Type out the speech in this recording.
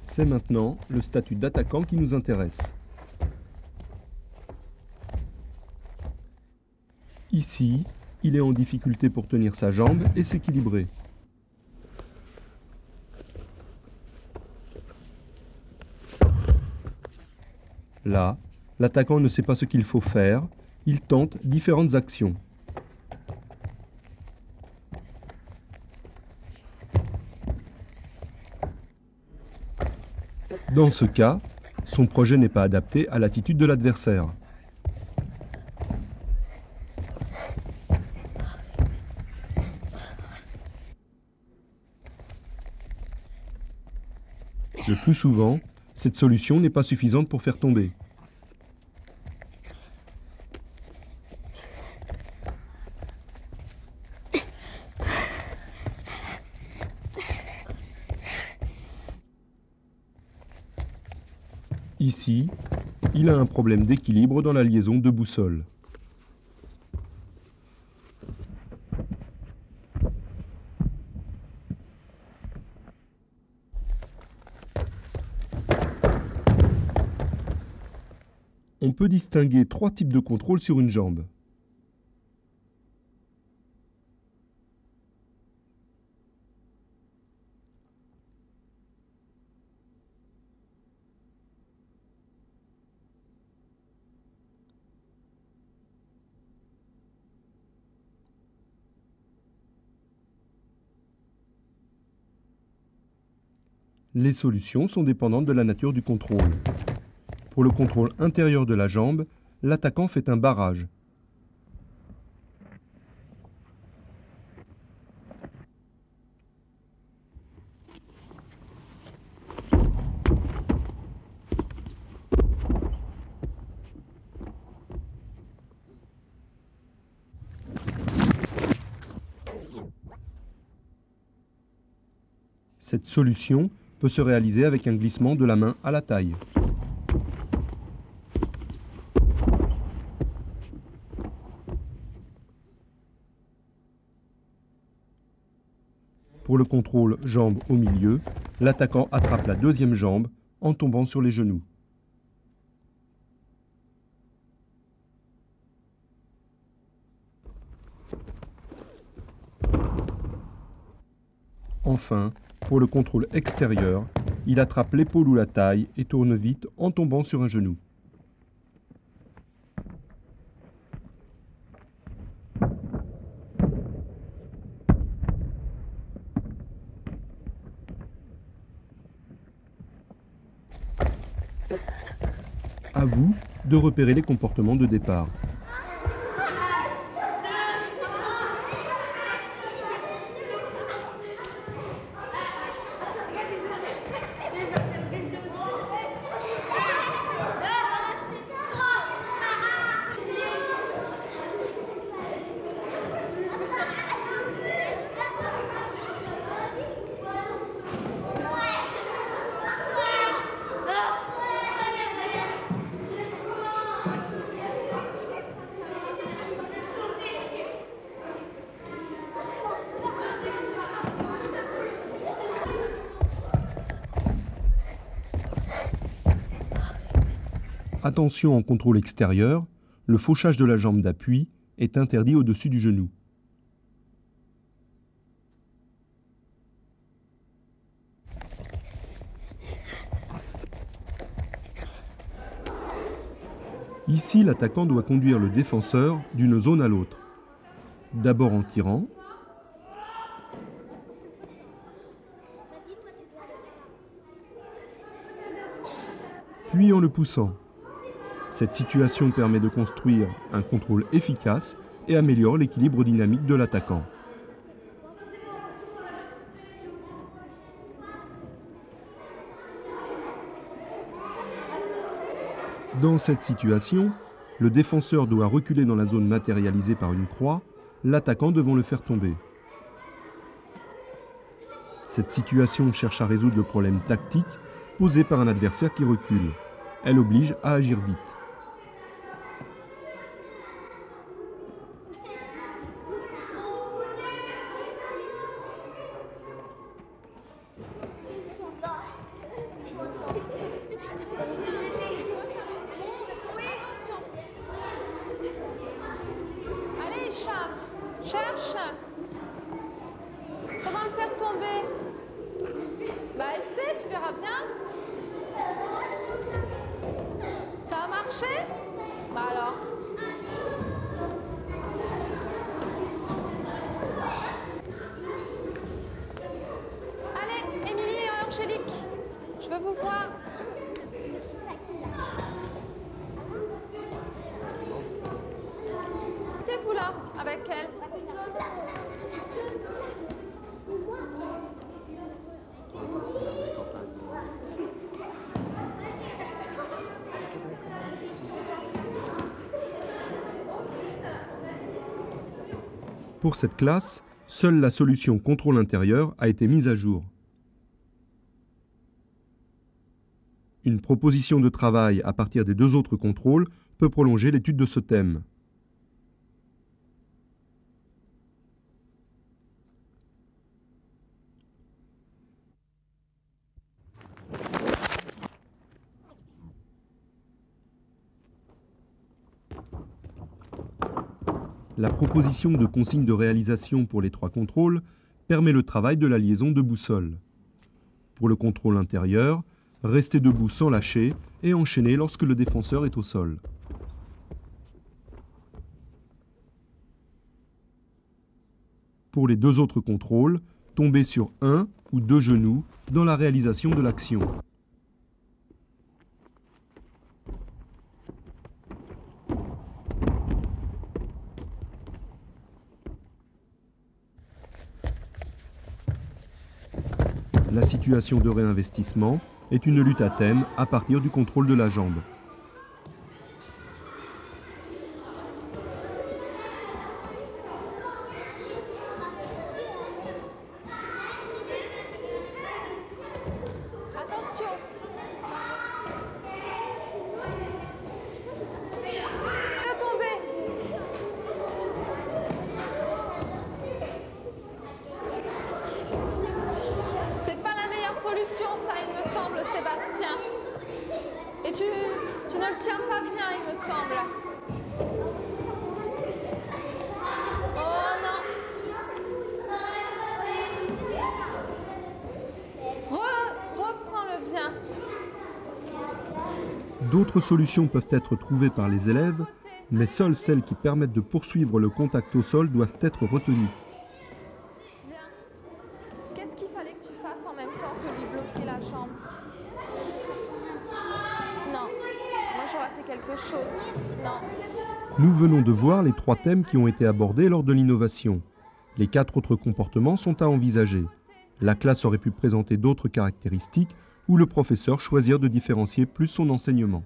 C'est maintenant le statut d'attaquant qui nous intéresse. Ici, il est en difficulté pour tenir sa jambe et s'équilibrer. Là, l'attaquant ne sait pas ce qu'il faut faire, il tente différentes actions. Dans ce cas, son projet n'est pas adapté à l'attitude de l'adversaire. Le plus souvent, cette solution n'est pas suffisante pour faire tomber. Ici, il a un problème d'équilibre dans la liaison de boussole. On peut distinguer trois types de contrôle sur une jambe. Les solutions sont dépendantes de la nature du contrôle. Pour le contrôle intérieur de la jambe, l'attaquant fait un barrage. Cette solution peut se réaliser avec un glissement de la main à la taille. Pour le contrôle jambe au milieu, l'attaquant attrape la deuxième jambe en tombant sur les genoux. Enfin, pour le contrôle extérieur, il attrape l'épaule ou la taille et tourne vite en tombant sur un genou. À vous de repérer les comportements de départ. Attention en contrôle extérieur, le fauchage de la jambe d'appui est interdit au-dessus du genou. Ici, l'attaquant doit conduire le défenseur d'une zone à l'autre. D'abord en tirant, puis en le poussant. Cette situation permet de construire un contrôle efficace et améliore l'équilibre dynamique de l'attaquant. Dans cette situation, le défenseur doit reculer dans la zone matérialisée par une croix, l'attaquant devant le faire tomber. Cette situation cherche à résoudre le problème tactique posé par un adversaire qui recule. Elle oblige à agir vite. Allez, Hicham, cherche. Comment le faire tomber? Bah essaie, tu verras bien. Ça a marché? Bah alors. Allez, Émilie et Angélique, je veux vous voir. Mettez-vous là, avec elle. Pour cette classe, seule la solution contrôle intérieur a été mise à jour. Une proposition de travail à partir des deux autres contrôles peut prolonger l'étude de ce thème. La proposition de consigne de réalisation pour les trois contrôles permet le travail de la liaison de boussole. Pour le contrôle intérieur, restez debout sans lâcher et enchaînez lorsque le défenseur est au sol. Pour les deux autres contrôles, tombez sur un ou deux genoux dans la réalisation de l'action. La situation de réinvestissement est une lutte à thème à partir du contrôle de la jambe. Attention. Le tomber. C'est pas la meilleure solution, ça, il me semble, Sébastien. Et tu ne le tiens pas bien, il me semble. Oh non. Reprends-le bien. D'autres solutions peuvent être trouvées par les élèves, mais seules celles qui permettent de poursuivre le contact au sol doivent être retenues. Bien. Qu'est-ce qu'il fallait que tu fasses en même temps que lui bloquer la jambe? Non. Moi, j'aurais fait quelque chose. Non. Nous venons de voir les trois thèmes qui ont été abordés lors de l'innovation. Les quatre autres comportements sont à envisager. La classe aurait pu présenter d'autres caractéristiques ou le professeur choisir de différencier plus son enseignement.